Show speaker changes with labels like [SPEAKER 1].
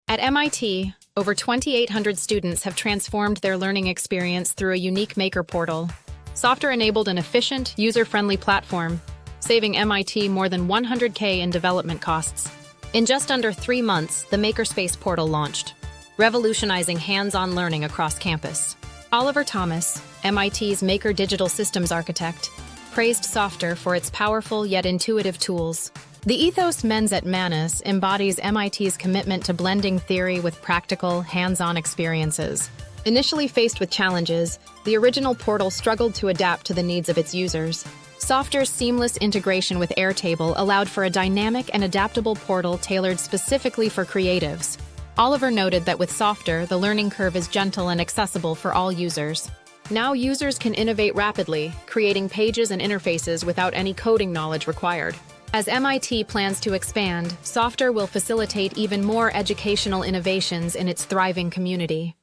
[SPEAKER 1] At MIT, over 2,800 students have transformed their learning experience through a unique maker portal. Softr enabled an efficient, user-friendly platform, saving MIT more than $100K in development costs. In just under 3 months, the Makerspace portal launched, revolutionizing hands-on learning across campus. Oliver Thomas, MIT's Maker Digital Systems architect, praised Softr for its powerful yet intuitive tools. The ethos Mens et Manus embodies MIT's commitment to blending theory with practical, hands-on experiences. Initially faced with challenges, the original portal struggled to adapt to the needs of its users. Softr's seamless integration with Airtable allowed for a dynamic and adaptable portal tailored specifically for creatives. Oliver noted that with Softr, the learning curve is gentle and accessible for all users. Now users can innovate rapidly, creating pages and interfaces without any coding knowledge required. As MIT plans to expand, Softr will facilitate even more educational innovations in its thriving community.